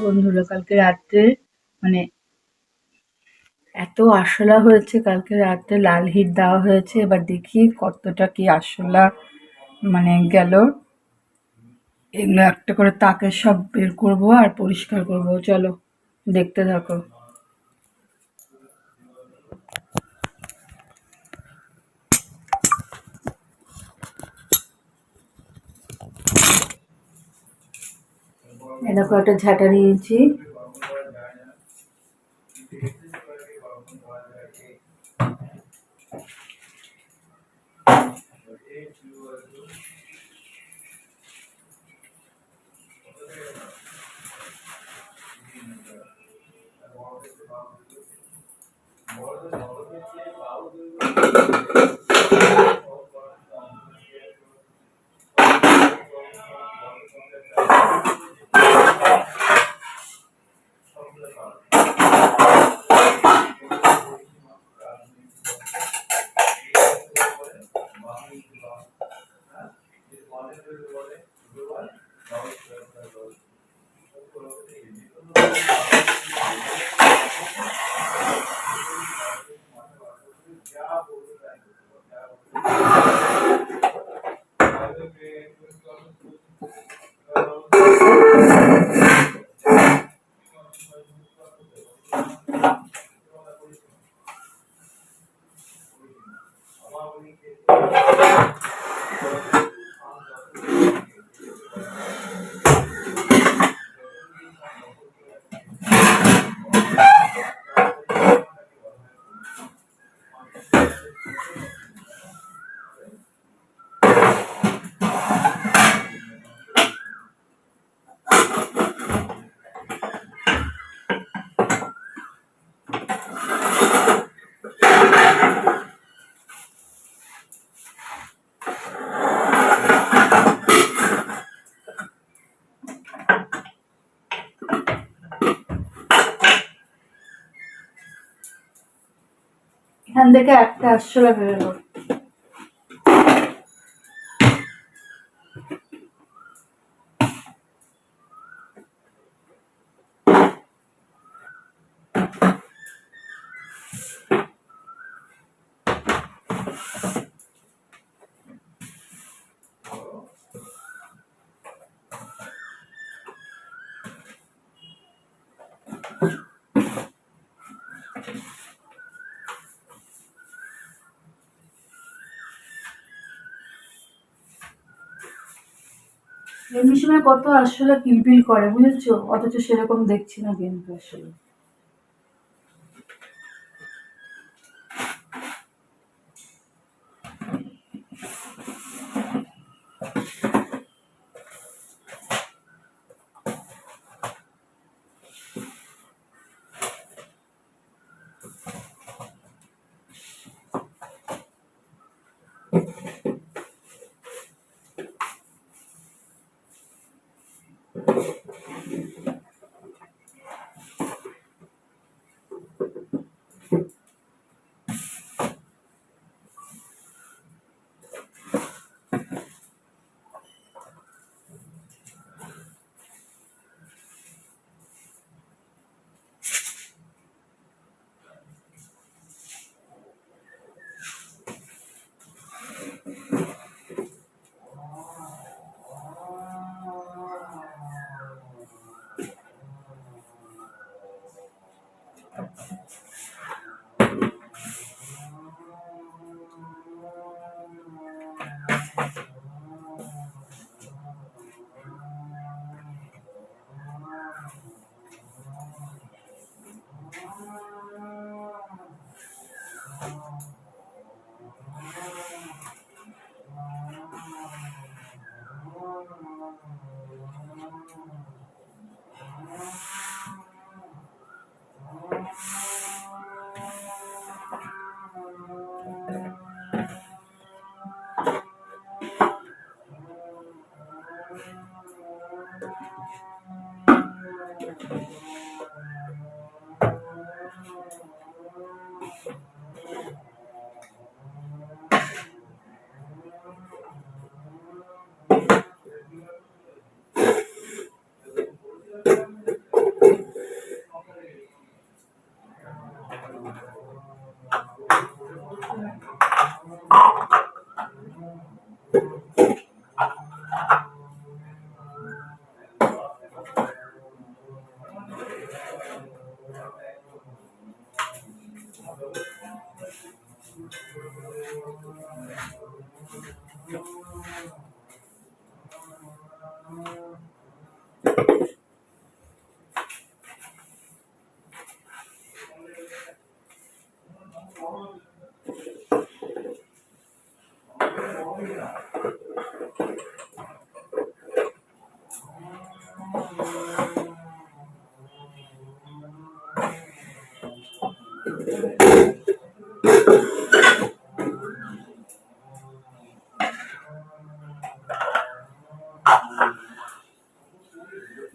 বন্ধুরা, কালকে রাত্রে মানে এত আরশোলা হয়েছে, কালকে রাত্রে লাল হিট দেওয়া হয়েছে। এবার দেখি কতটা কি আরশোলা গেল। এগুলো একটা করে তাকে সব বের করব আর পরিষ্কার করব। চলো দেখতে থাকো। এরকম একটা ঝাঁটা নিয়েছি। এখান থেকে একটা আরশোলা বেরোলো। এমনি সময় কত আরশোলা পিলপিল করে বুঝেছো, অথচ সেরকম দেখছি না কিন্তু আসলে।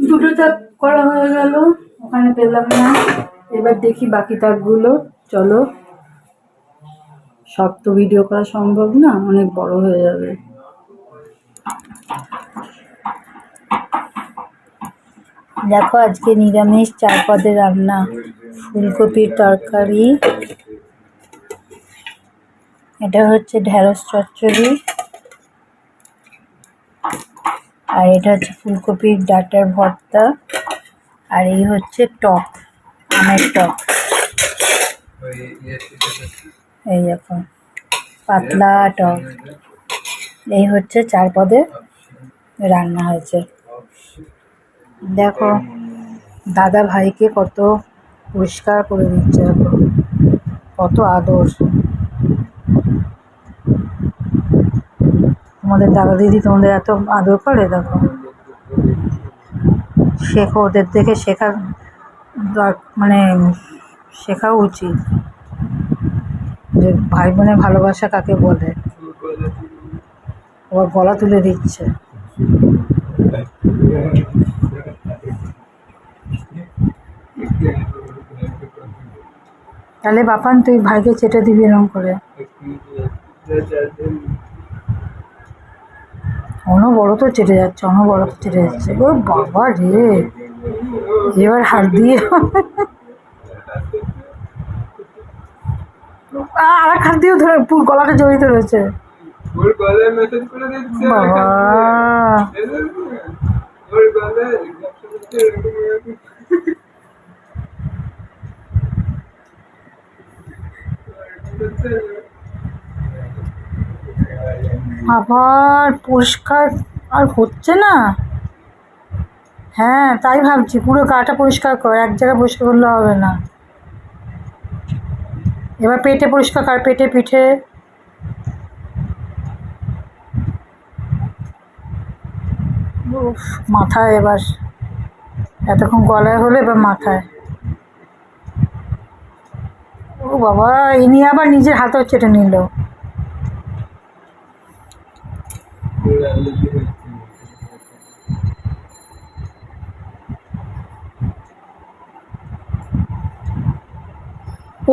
দুটো তাক করা হয়ে গেল, ওখানে পেলাম না। এবার দেখি বাকি তাকগুলো। চলো, সব তো ভিডিও করা সম্ভব না, অনেক বড় হয়ে যাবে। দেখো আজকে নিরামিষ 4 পদের রান্না। ফুলকপির তরকারি, এটা হচ্ছে ঢেঁড়স চচ্চড়ি, আর এটা হচ্ছে ফুলকপির ডাঁটার ভর্তা, আর এই হচ্ছে টক, আমের টক। এই দেখো পাতলা টক। এই হচ্ছে 4 পদের রান্না হয়েছে। দেখো দাদা ভাইকে কত পরিষ্কার করে দিচ্ছে, দেখো কত আদর। তোমাদের দাদা দিদি তোমাদের এত আদর করে, দেখো শেখো, ওদের দেখে শেখা, মানে শেখাও উচিত যে ভাই বোনের ভালোবাসা কাকে বলে। আবার গলা তুলে দিচ্ছে। তাহলে বাপান তুই ভাইকে চেটে দিবি এরকম করে। অনবরত চেটে যাচ্ছে, অনবরত চেটে যাচ্ছে। ও বাবা রে, এবার হাত দিয়ে আর এক হাত দিয়েও ধরে পুরো গলাটা জড়িত রয়েছে। বাবা আবার পরিষ্কার আর হচ্ছে না। হ্যাঁ তাই ভাবছি, পুরো গাটা পরিষ্কার কর, এক জায়গায় পরিষ্কার করলে হবে না। এবার পেটে পরিষ্কার কর, পেটে পিঠে। মাথায় এবার, এতক্ষণ গলায় হলো, এবার মাথায়। ও বাবা, ইনি আবার নিজের হাতেও চেটে নিল।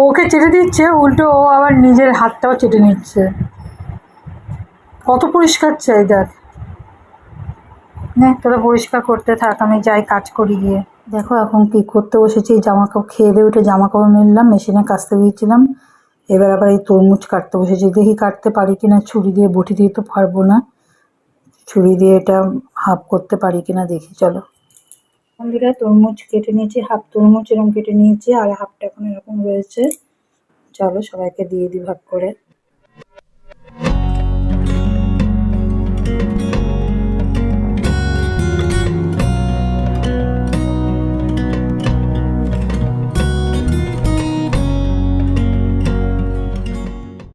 ওকে চেটে দিচ্ছে, উল্টো ও আবার নিজের হাতটাও চেটে নিচ্ছে। কত পরিষ্কার চাই দেখ। না তোরা পরিষ্কার করতে থাক, আমি যাই কাজ করি গিয়ে। দেখো এখন কি করতে বসেছি, জামা কাপড় খেয়ে দিয়ে উঠে জামা কাপড় মেললাম, মেশিনে কাচতে দিয়েছিলাম। এবার আবার এই তরমুজ কাটতে বসেছি, দেখি কাটতে পারি কিনা। ছুরি দিয়ে, বটি দিয়ে তো পারবো না, ছুরি দিয়ে এটা হাফ করতে পারি কিনা দেখি। চলো বন্ধুরা, তরমুজ কেটে নিয়েছি, হাফ তরমুজ এরকম কেটে নিয়েছি, আর হাফটা এখন এরকম রয়েছে। চলো সবাইকে দিয়ে দিই ভাগ করে।